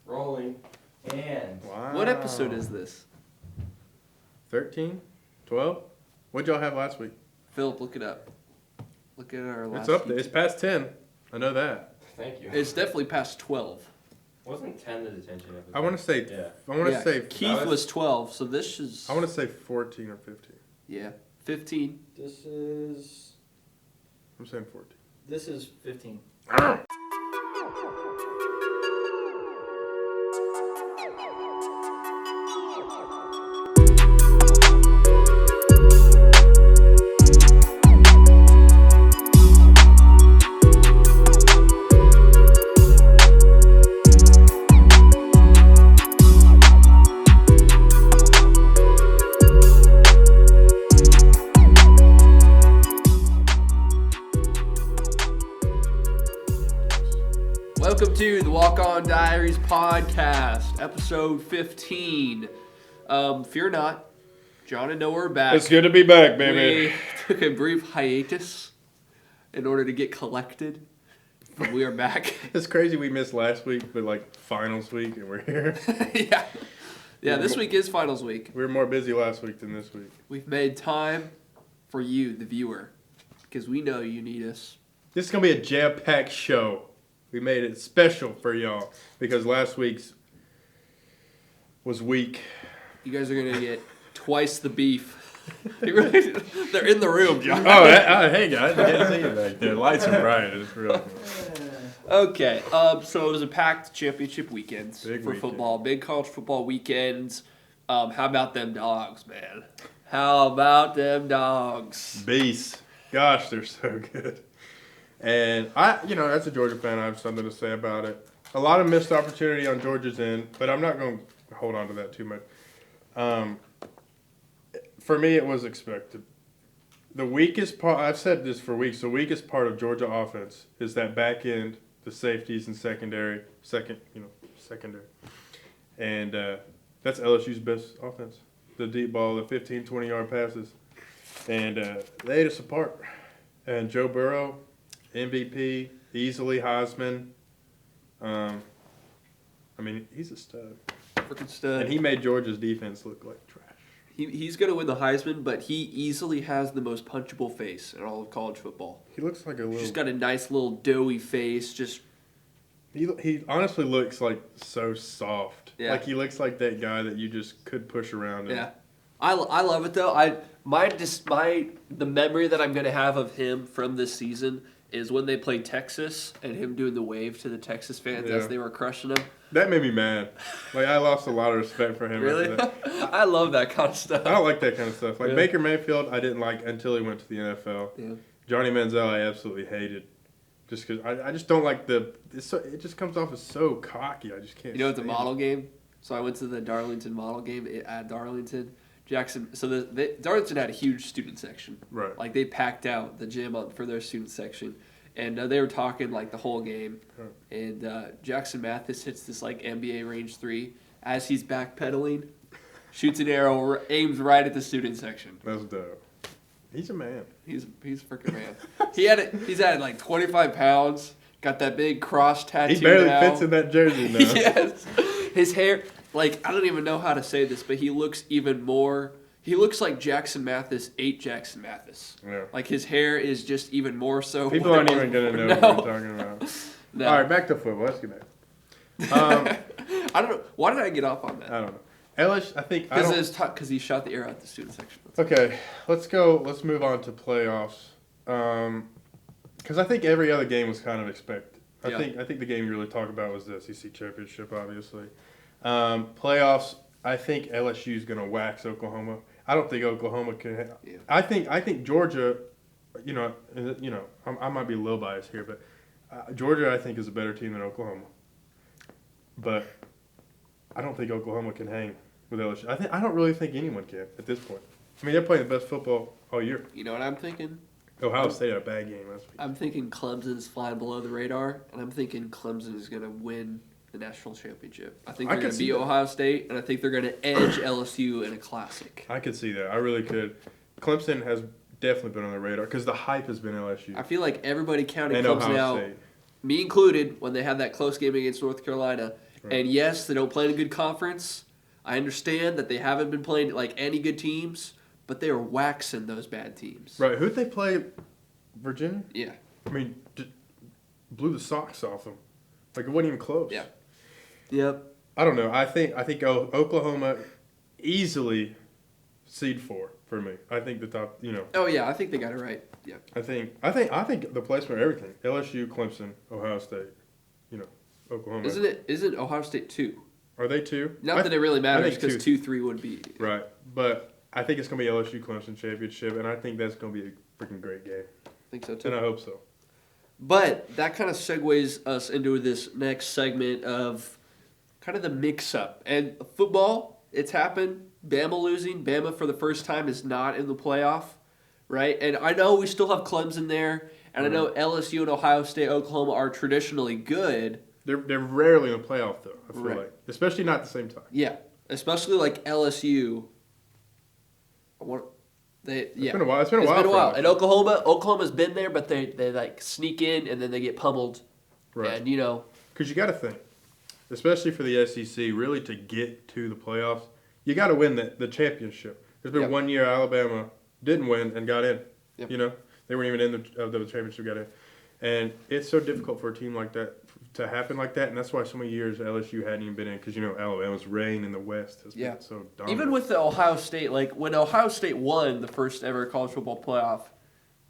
Rolling. And Wow. What episode is this? 13? 12? What'd y'all have last week? Phillip, look it up. Look at our last. It's up there. It's past 10. I know that. thank you. It's definitely past 12. Wasn't 10 the detention episode? I want to say. Yeah. I want to say. Keith was 12, so this is. I want to say 14 or 15. Yeah, 15. This is I'm saying 14. 15. Welcome to the On Diaries podcast, episode 15. Fear not, John and Noah are back. It's good to be back, baby. We took a brief hiatus in order to get collected, but we are back. It's crazy we missed last week, but like finals week, and we're here. Yeah, this week is finals week. We were more busy last week than this week. We've made time for you, the viewer, because we know you need us. This is going to be a jam-packed show. We made it special for y'all because last week's was weak. You guys are going to get twice the beef. They're in the room, John. Hey guys, I can't see you back there. Lights are bright. It's real cool. Okay, so it was a packed championship weekend for weekend. football. Big college football weekends. How about them dogs, man? How about them dogs? Beasts. Gosh, they're so good. And I, as a Georgia fan, I have something to say about it. A lot of missed opportunity on Georgia's end, but I'm not going to hold on to that too much. For me, it was expected. The weakest part, I've said this for weeks, the weakest part of Georgia offense is that back end, the safeties and secondary. And that's LSU's best offense. The deep ball, the 15, 20-yard passes. And they ate us apart. And Joe Burrow, MVP, easily Heisman. He's a stud. Freaking stud. And he made Georgia's defense look like trash. He's going to win the Heisman, but he easily has the most punchable face in all of college football. He looks like a little... He's got a nice little doughy face, just... He honestly looks like so soft. Yeah. Like he looks like that guy that you just could push around. Yeah. I love it, though. The memory that I'm going to have of him from this season is when they played Texas and him doing the wave to the Texas fans as they were crushing them. That made me mad. Like, I lost a lot of respect for him. Really? After that. I love that kind of stuff. I don't like that kind of stuff. Like, Baker Mayfield, I didn't like until he went to the NFL. Yeah. Johnny Manziel, I absolutely hated. Just because I just don't like it just comes off as so cocky. I just can't. You know, it's a stand model game. So I went to the Darlington model game at Darlington. Jackson. So Darlington had a huge student section. Right. Like, they packed out the gym for their student section. And they were talking, like, the whole game. And Jackson Mathis hits this, like, NBA range 3. As he's backpedaling, shoots an arrow, aims right at the student section. That's dope. He's a man. He's a freaking man. He's added, like, 25 pounds. Got that big cross tattoo He barely now. fits in that jersey now. Yes. His hair, like, I don't even know how to say this, but he looks even more... He looks like Jackson Mathis ate Jackson Mathis. Yeah. Like, his hair is just even more so. People aren't even going to know what we're talking about. No. All right, back to football. Let's get back. I don't know. Why did I get off on that? I don't know. Ellis, I think... Because he shot the arrow at the student section. Okay, let's go. Let's move on to playoffs. Because I think every other game was kind of expected. I think the game you really talk about was the SEC championship, obviously. Playoffs, I think LSU is going to wax Oklahoma. I don't think Oklahoma can. Yeah. I think Georgia. I might be a little biased here, but Georgia I think is a better team than Oklahoma. But I don't think Oklahoma can hang with LSU. I don't really think anyone can at this point. I mean, they're playing the best football all year. You know what I'm thinking? Ohio State had a bad game last week. I'm thinking Clemson's flying below the radar, and I'm thinking Clemson is going to win the national championship. I think they're going to beat Ohio State, and I think they're going to edge LSU in a classic. I could see that. I really could. Clemson has definitely been on the radar because the hype has been LSU. I feel like everybody counted and Clemson Ohio out. State. me included, when they had that close game against North Carolina. Right. And yes, they don't play in a good conference. I understand that they haven't been playing like any good teams, but they are waxing those bad teams. Right. Who'd they play? Virginia? Yeah. I mean, blew the socks off them. Like, it wasn't even close. Yeah. Yep. I don't know. I think Oklahoma easily seed 4 for me. I think the top, Oh yeah, I think they got it right. Yeah. I think the placement of everything. LSU, Clemson, Ohio State, Oklahoma. Isn't Ohio State 2? Are they 2? Not that it really matters think because 2-3 would be. Right. But I think it's going to be LSU Clemson championship, and I think that's going to be a freaking great game. I think so too. And I hope so. But that kind of segues us into this next segment of kind of the mix-up. And football, it's happened. Bama losing. Bama for the first time is not in the playoff, right? And I know we still have Clemson there, and I know LSU and Ohio State, Oklahoma are traditionally good. They're rarely in the playoff, though, I feel Right. like. Especially not at the same time. Yeah, especially like LSU. It's been a while. It's been a while. And Oklahoma's been there, but they like sneak in and then they get pummeled. Right. And Because you got to think, especially for the SEC, really to get to the playoffs, you got to win the championship. There's been Yep. one year Alabama didn't win and got in. Yep. They weren't even in the championship, got in. And it's so difficult for a team like that to happen like that, and that's why so many years LSU hadn't even been in, because Alabama's reign in the West has been so dominant. even with the Ohio State, like when Ohio State won the first ever college football playoff,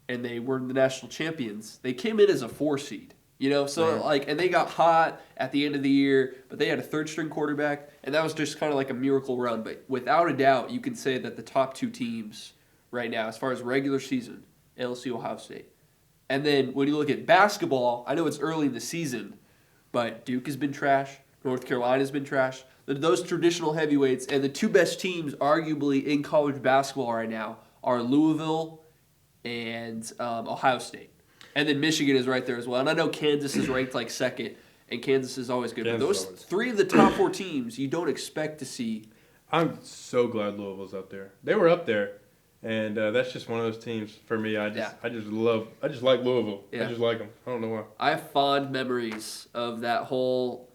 and they were the national champions, they came in as a 4 seed. So Right. and they got hot at the end of the year, but they had a 3rd-string quarterback, and that was just kind of like a miracle run. But without a doubt, you can say that the top 2 teams right now, as far as regular season, LSU, Ohio State. And then when you look at basketball, I know it's early in the season, but Duke has been trash. North Carolina's been trash. Those traditional heavyweights, and the 2 best teams arguably in college basketball right now are Louisville and Ohio State. And then Michigan is right there as well. And I know Kansas is ranked like 2nd, and Kansas is always good. But Kansas those always. 3 of the top 4 teams you don't expect to see. I'm so glad Louisville's up there. They were up there, and that's just one of those teams for me. I just like Louisville. Yeah. I just like them. I don't know why. I have fond memories of that whole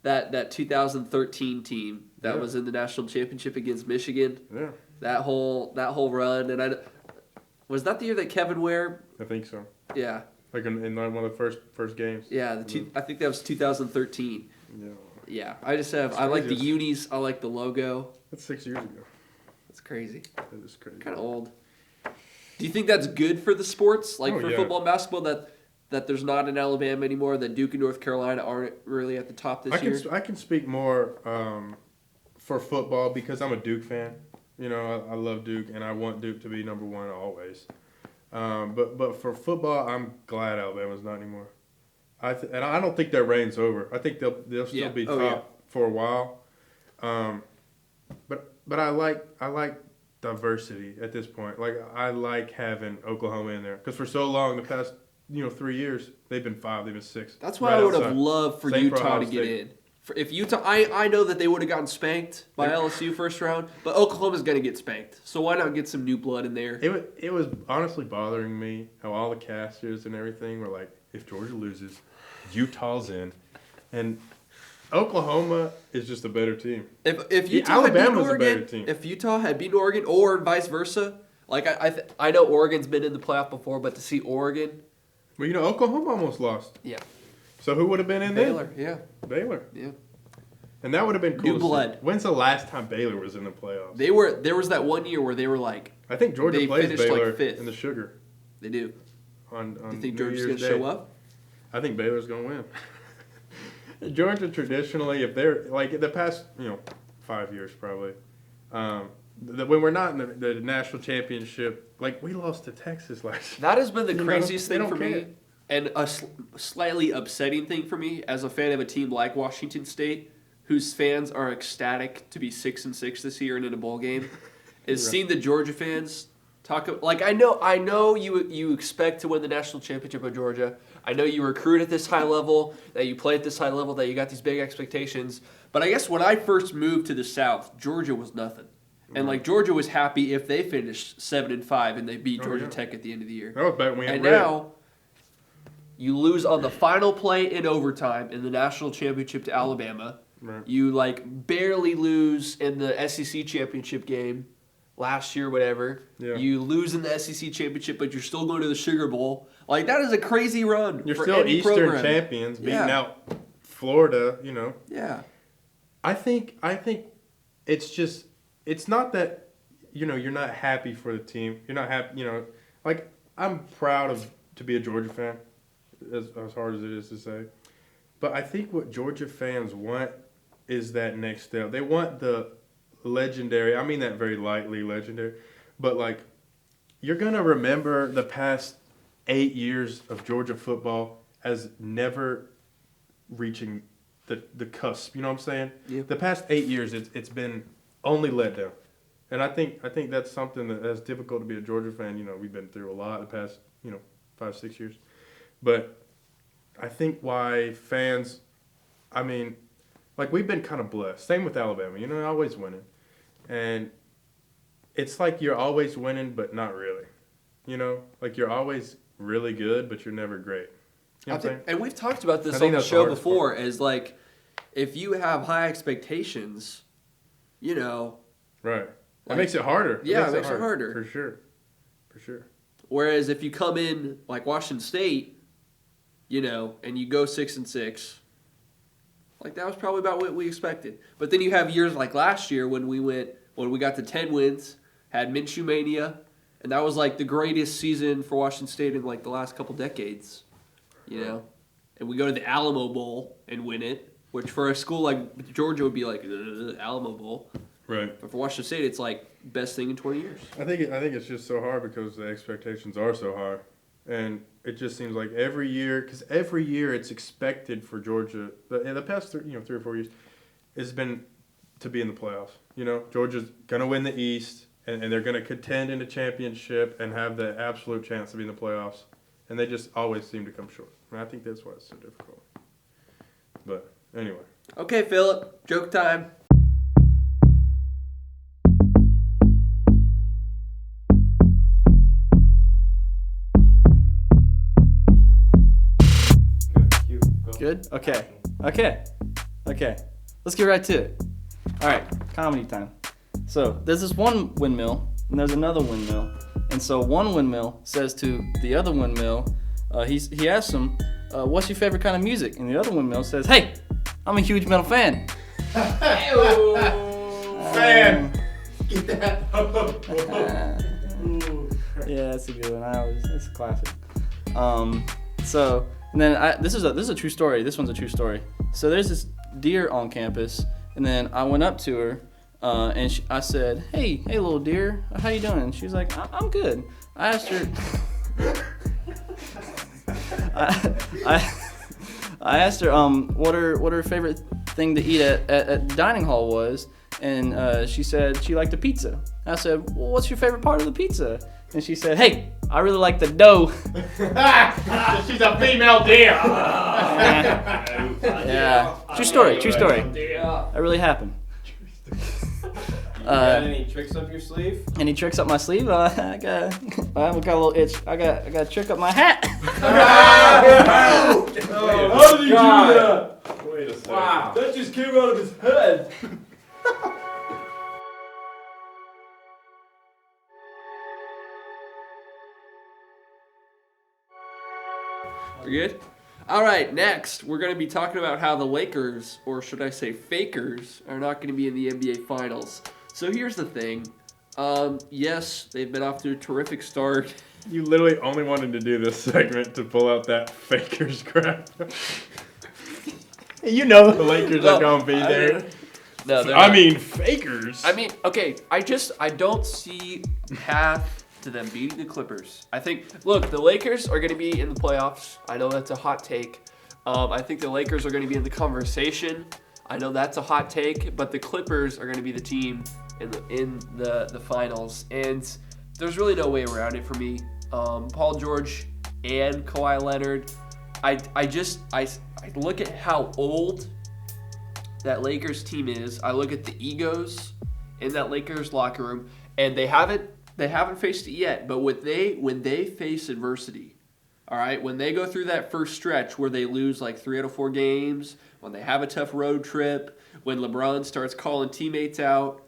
that 2013 team that Yeah. was in the national championship against Michigan. Yeah, That whole run, and was that the year that Kevin Ware? I think so. Yeah, Like in one of the first games. yeah. I think that was 2013. Yeah, Yeah, I That's like the crazy. unis. I like the logo. that's 6 years ago. It's crazy. That is crazy. Kind of old. Do you think that's good for the sports, like Oh, for yeah. football and basketball, that there's not in Alabama anymore, that Duke and North Carolina aren't really at the top this year? I can speak more for football because I'm a Duke fan. I love Duke, and I want Duke to be number 1 always. But for football, I'm glad Alabama's not anymore. And I don't think their reign's over. I think they'll still Yeah. be Oh, top for a while. But I like diversity at this point. Like, I like having Oklahoma in there because for so long, the past 3 years, they've been 5, they've been 6. That's why right I would have outside. loved for Same for Utah Ohio to get State. in. If Utah, I know that they would have gotten spanked by LSU first round, but Oklahoma's going to get spanked. So why not get some new blood in there? It was honestly bothering me how all the casters and everything were like, if Georgia loses, Utah's in, and Oklahoma is just a better team. If Utah had beaten Alabama's a better Oregon, team. if Utah had beaten Oregon, or vice versa, like I know Oregon's been in the playoff before, but to see Oregon, Well, Oklahoma almost lost. yeah, So who would have been in Baylor, there? yeah, Baylor. yeah. And that would have been cool. New to see. blood. When's the last time Baylor was in the playoffs? There was that one year where they were like, I think Georgia they plays finished, like, Baylor 5th. in the Sugar. they do. On Do you think New Georgia's going Year's to Day. show up? I think Baylor's going to win. Georgia traditionally, if they're like the past 5 years probably, when we're not in the national championship, like we lost to Texas last year. That has been the You know, craziest they thing don't for me, care. and a slightly upsetting thing for me as a fan of a team like Washington State, whose fans are ecstatic to be 6-6 this year and in a bowl game, is Right. seeing the Georgia fans talk. Like I know you expect to win the national championship of Georgia. I know you recruit at this high level, that you play at this high level, that you got these big expectations. But I guess when I first moved to the South, Georgia was nothing. And like Georgia was happy if they finished 7-5 and they beat Oh, Georgia yeah. Tech at the end of the year. That was back when we had And red. now, You lose on the final play in overtime in the national championship to Alabama. Right. You barely lose in the SEC championship game last year, whatever. Yeah. You lose in the SEC championship, but you're still going to the Sugar Bowl. That is a crazy run. You're for still any Eastern program. champions, beating out Florida. Yeah. I think it's just it's not that you're not happy for the team. You're not happy. I'm proud to be a Georgia fan, as hard as it is to say. But I think what Georgia fans want is that next step. They want the legendary. I mean that very lightly, legendary. But you're gonna remember the past 8 years of Georgia football as never reaching the cusp. You know what I'm saying? Yeah. The past 8 years, it's been only let down. And I think that's something that's difficult to be a Georgia fan. We've been through a lot the past 5-6 years. But I think why fans, we've been kind of blessed. Same with Alabama, always winning. And it's like you're always winning, but not really. You're always really good, but you're never great. You know what I'm saying? And we've talked about this I on think the that's the show hardest before, as if you have high expectations, Right. It makes it harder. Yeah, it makes it harder. For sure. Whereas if you come in like Washington State, and you go 6-6, that was probably about what we expected. But then you have years like last year when we got to 10 wins, had Minshew Mania, and that was the greatest season for Washington State in the last couple decades, And we go to the Alamo Bowl and win it, which for a school like Georgia would be Alamo Bowl. Right. But for Washington State, it's best thing in 20 years. I think it's just so hard because the expectations are so high. And it just seems like every year it's expected for Georgia, in the past 3 or 4 years, it's been to be in the playoffs. Georgia's going to win the East, and they're going to contend in the championship and have the absolute chance to be in the playoffs. And they just always seem to come short. I think that's why it's so difficult. But anyway. Okay, Phillip, joke time. Good? Okay. Let's get right to it. All right, comedy time. So there's this one windmill, and there's another windmill. And so one windmill says to the other windmill, he asks him, what's your favorite kind of music? And the other windmill says, hey, I'm a huge metal fan. Fan! Get that. Yeah, that's a good one. It's a classic. And then this is a true story. This one's a true story. So there's this deer on campus, and then I went up to her, and I said, "Hey, little deer, how you doing?" And she was like, "I'm good." I asked her. I asked her what her favorite thing to eat at the dining hall was, and she said she liked the pizza. I said, "Well, what's your favorite part of the pizza?" And she said, "Hey, I really like the dough." She's a female deer. Yeah. True story. That really happened. You got any tricks up your sleeve? Any tricks up my sleeve? I got a little itch. I got a trick up my hat. How did he do that? Wait a second. Wow. That just came out of his head. We're good? All right, next, we're going to be talking about how the Lakers, or should I say Fakers, are not going to be in the NBA Finals. So here's the thing. Yes, they've been off to a terrific start. You literally only wanted to do this segment to pull out that Fakers crap. The Lakers are going to be there. No, they're I not. mean, Fakers. Okay, I don't see path to them beating the Clippers. I think, look, the Lakers are going to be in the playoffs. I know that's a hot take. I think the Lakers are going to be in the conversation. I know that's a hot take, but the Clippers are going to be the team in the finals. And there's really no way around it for me. Paul George and Kawhi Leonard. I look at how old that Lakers team is. I look at the egos in that Lakers locker room, and they haven't faced it yet. But when they face adversity, All right, when they go through that first stretch where they lose like 3 out of 4 games, when they have a tough road trip, when LeBron starts calling teammates out,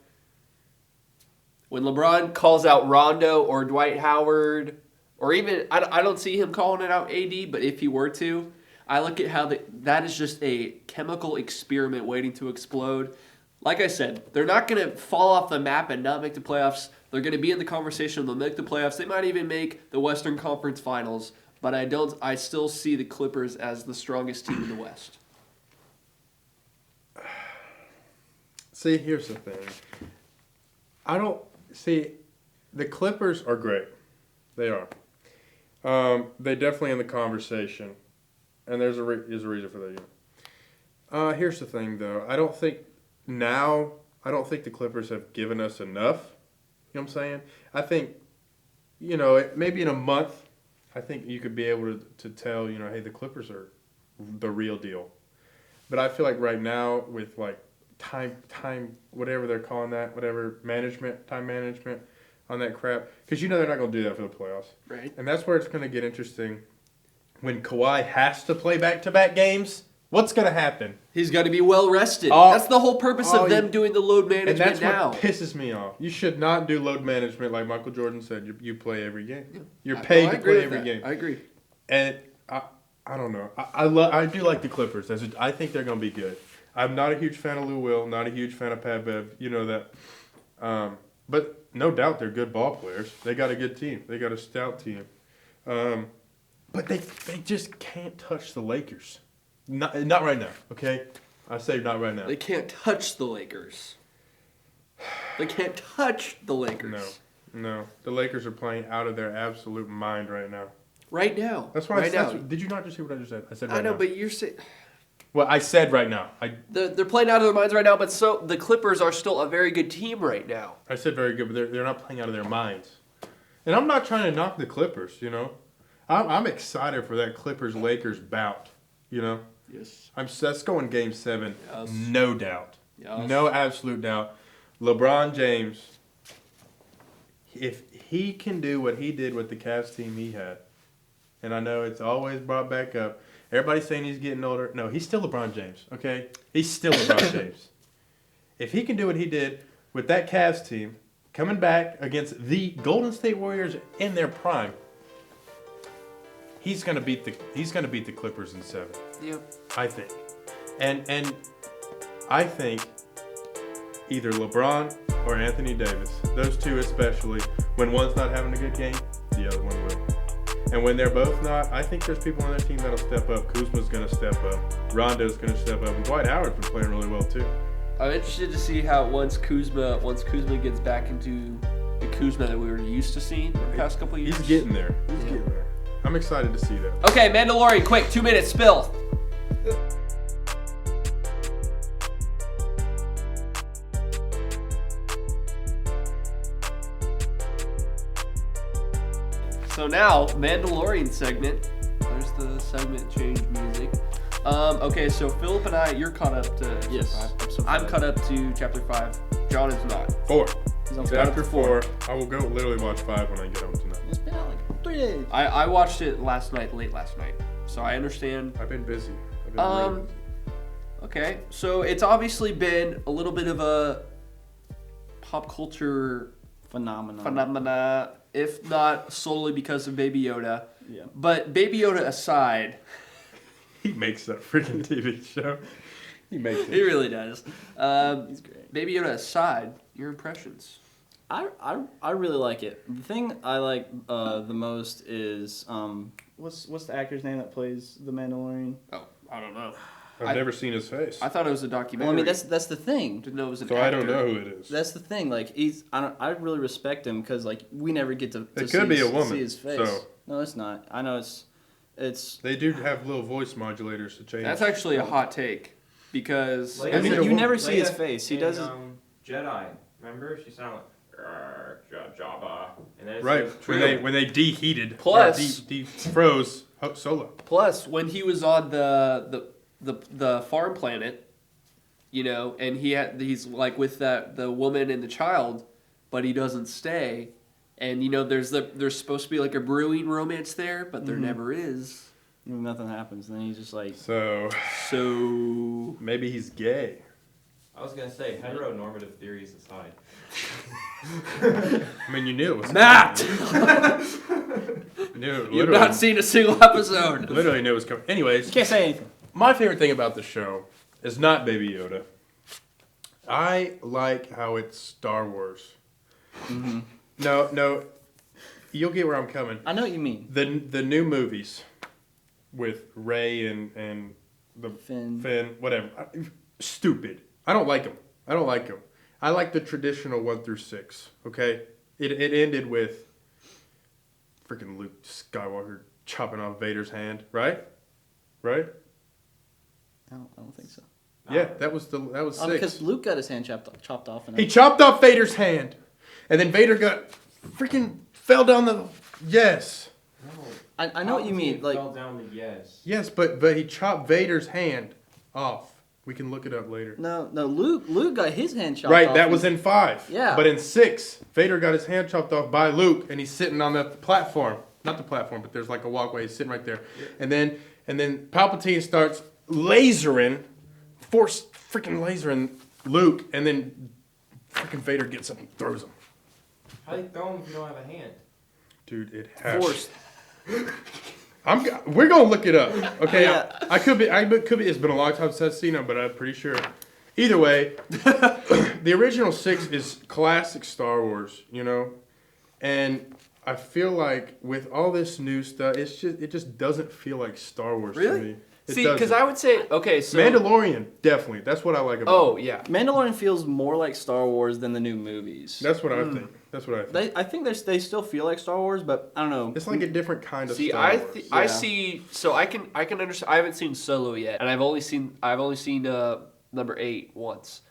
when LeBron calls out Rondo or Dwight Howard, or even, I don't see him calling it out AD, but if he were to, I look at how that is just a chemical experiment waiting to explode. Like I said, they're not going to fall off the map and not make the playoffs. They're going to be in the conversation. They'll make the playoffs. They might even make the Western Conference Finals. But I still see the Clippers as the strongest team in the West. See, here's the thing. The Clippers are great. They are. They definitely in the conversation, and there's a reason for that. Here's the thing, though. I don't think the Clippers have given us enough. You know what I'm saying? I think, maybe in a month, I think you could be able to tell, hey, the Clippers are the real deal. But I feel like right now with like time, whatever they're calling that, whatever time management on that crap, because they're not going to do that for the playoffs. Right. And that's where it's going to get interesting. When Kawhi has to play back-to-back games, what's going to happen? He's got to be well rested. That's the whole purpose of them doing the load management now. And that's what pisses me off. You should not do load management like Michael Jordan said. You play every game. Yeah. You're paid to play every game. I agree. And I don't know. I do like the Clippers. I think they're going to be good. I'm not a huge fan of Lou Will. Not a huge fan of Pat Bev. You know that. But no doubt they're good ball players. They got a good team. They got a stout team. But they just can't touch the Lakers. Not right now, okay? I say not right now. They can't touch the Lakers. They can't touch the Lakers. No. The Lakers are playing out of their absolute mind right now. Right now. That's why I said. Did you not just hear what I just said? I said right now. I know, but you're saying. Well, I said right now. They're playing out of their minds right now, but so the Clippers are still a very good team right now. I said very good, but they're not playing out of their minds. And I'm not trying to knock the Clippers, I'm excited for that Clippers-Lakers bout, Yes. That's going Game 7, Yes. no doubt. Yes. No absolute doubt. LeBron James, if he can do what he did with the Cavs team he had, and I know it's always brought back up, everybody's saying he's getting older. No, he's still LeBron James, okay? He's still LeBron James. If he can do what he did with that Cavs team, coming back against the Golden State Warriors in their prime, he's gonna beat the Clippers in 7. Yeah. I think. And I think either LeBron or Anthony Davis, those two especially, when one's not having a good game, the other one will. And when they're both not, I think there's people on their team that'll step up. Kuzma's going to step up. Rondo's going to step up. And Dwight Howard's been playing really well too. I'm interested to see how once Kuzma gets back into the Kuzma that we were used to seeing in the past couple of years. He's getting there. I'm excited to see that. Okay, Mandalorian, quick, 2 minutes, spill. So now, Mandalorian segment. There's the segment change music. Okay, so Phillip and I, you're caught up to Yes. I'm caught up to chapter 5. John is not. 4. He's on Chapter 4. I will go literally watch 5 when I get home tonight. It's been out like 3 days. I watched it late last night. So I understand. I've been busy. Really busy. Okay, so it's obviously been a little bit of a pop culture phenomena, if not solely because of Baby Yoda. Yeah. But Baby Yoda aside, He makes that freaking TV show. He makes it. he really does. He's great. Baby Yoda aside, your impressions. I really like it. The thing I like the most is what's the actor's name that plays the Mandalorian? Oh, I don't know. I've never seen his face. I thought it was a documentary. Well, I mean that's the thing. Didn't know it was an So actor. I don't know who it is. That's the thing. Like I really respect him because like we never get to It could be a woman, see his face. so- No, it's not. I know it's. They do have little voice modulators to change. That's actually a hot take because Like, I mean, Leia- you never see his Leia face. He in, does. Jedi. Remember? She sounded like Jabba, and then it right says, when they deheated. Plus- defroze Solo. Plus, when he was on the farm planet, and he's like with the woman and the child, but he doesn't stay, And there's supposed to be like a brewing romance there, but there never is. Nothing happens, and then he's just like, So maybe he's gay. I was gonna say heteronormative theories aside. I mean, you knew it was Matt, You've you've not seen a single episode. Literally knew it was coming. Anyways, you can't say anything. my favorite thing about the show is not Baby Yoda. I like how it's Star Wars. Mm-hmm. No, you'll get where I'm coming. I know what you mean. The new movies with Rey and the Finn, whatever. Stupid. I don't like them. I like the traditional 1 through 6. Okay, it ended with freaking Luke Skywalker chopping off Vader's hand, right? I don't think so. Yeah, that was 6. Because Luke got his hand chopped off. He chopped off Vader's hand, and then Vader got freaking fell down the. Yes. No. I know what you mean. Like, fell down the yes. Yes, but he chopped Vader's hand off. We can look it up later. no, Luke got his hand chopped off. Right, that was in 5. Yeah. But in 6, Vader got his hand chopped off by Luke, and he's sitting on the platform. Not the platform, but there's like a walkway. He's sitting right there. Yeah. And then Palpatine starts freaking lasering Luke, and then freaking Vader gets up and throws him. How do you throw him if you don't have a hand? Dude, it has. Forced. We're gonna look it up, okay? Yeah. I could be. It's been a long time since I've seen them, but I'm pretty sure. Either way, the original 6 is classic Star Wars, and I feel like with all this new stuff, it just doesn't feel like Star Wars to me. See, because I would say, okay, so Mandalorian, definitely. That's what I like about it. Oh yeah, Mandalorian feels more like Star Wars than the new movies. That's what I think. I think they still feel like Star Wars, but I don't know. It's like a different kind of see, Star Wars. I see. So I can understand. I haven't seen Solo yet, and I've only seen number 8 once,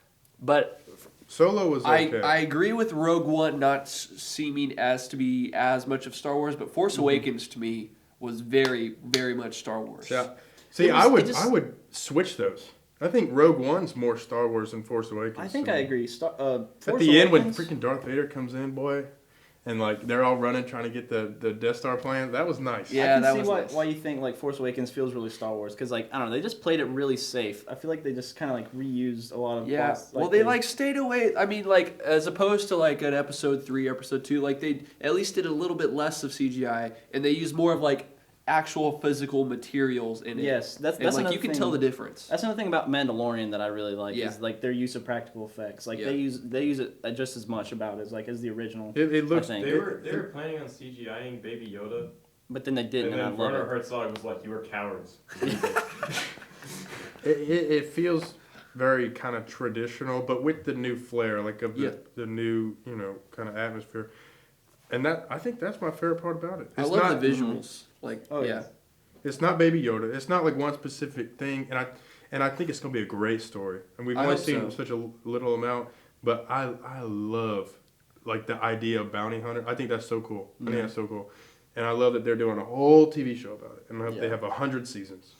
but Solo was okay. I agree with Rogue One not seeming to be as much of Star Wars, but Force Awakens to me was very, very much Star Wars. Yeah. See, I would switch those. I think Rogue One's more Star Wars than Force Awakens. I think I agree. At the end, when freaking Darth Vader comes in, boy, and like they're all running trying to get the Death Star plan, that was nice. Yeah, I can see why you think like Force Awakens feels really Star Wars, because like I don't know, they just played it really safe. I feel like they just kind of like reused a lot of plots, well, they stayed away. I mean, like as opposed to like an episode 3, episode 2, like they at least did a little bit less of CGI, and they used more of like actual physical materials in it. Yes, that's like you can tell the difference. That's another thing about Mandalorian that I really like is like their use of practical effects. Like they use it just as much about as the original. It looks. They were planning on CGIing Baby Yoda, but then they didn't. And then Werner Herzog was like, "You were cowards." it feels very kind of traditional, but with the new flair, like of the new kind of atmosphere. And I think that's my favorite part about it. I love the visuals. It's not Baby Yoda. It's not like one specific thing, and I think it's gonna be a great story. And we've only seen such a little amount, but I love like the idea of bounty hunter. I think that's so cool. I think that's so cool, and I love that they're doing a whole TV show about it. And I hope they have 100 seasons.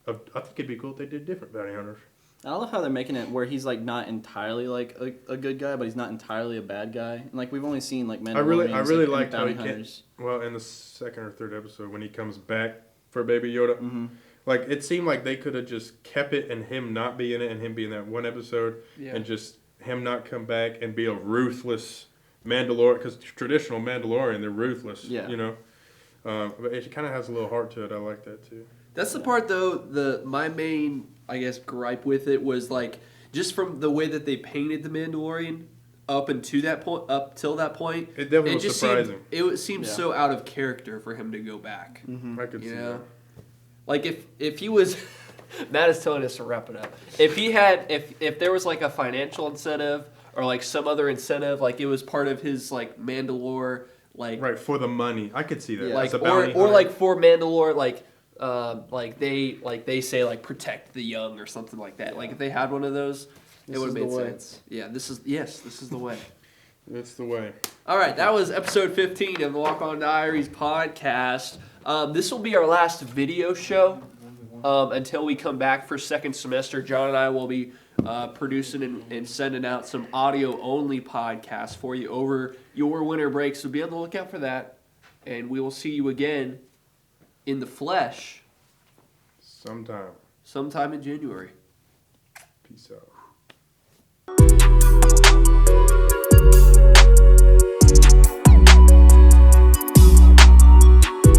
I think it'd be cool if they did different bounty hunters. I love how they're making it where he's like not entirely like a good guy, but he's not entirely a bad guy. And like we've only seen like Mandalorians. I really liked how he hunters. Well, in the 2nd or 3rd episode when he comes back for Baby Yoda, like it seemed like they could have just kept it and him not be in it and him be in that one episode and just him not come back and be a ruthless Mandalorian, because traditional Mandalorian, they're ruthless. But it kind of has a little heart to it. I like that too. That's the part though. My main, I guess, gripe with it was like just from the way that they painted the Mandalorian up till that point. It definitely was surprising. It seemed so out of character for him to go back. I could see that. Like if he was, Matt is telling us to wrap it up. If there was like a financial incentive or like some other incentive, like it was part of his like Mandalore, like right for the money. I could see that. Like or like for Mandalore, like they say like protect the young or something like that. Like if they had one of those, it would have made sense. Yeah, this is the way. It's the way. All right, that was episode 15 of the Walk On Diaries podcast. This will be our last video show. until we come back for second semester. John and I will be producing and sending out some audio-only podcasts for you over your winter break, so be on the lookout for that. And we will see you again in the flesh Sometime. sometime in January. Peace out.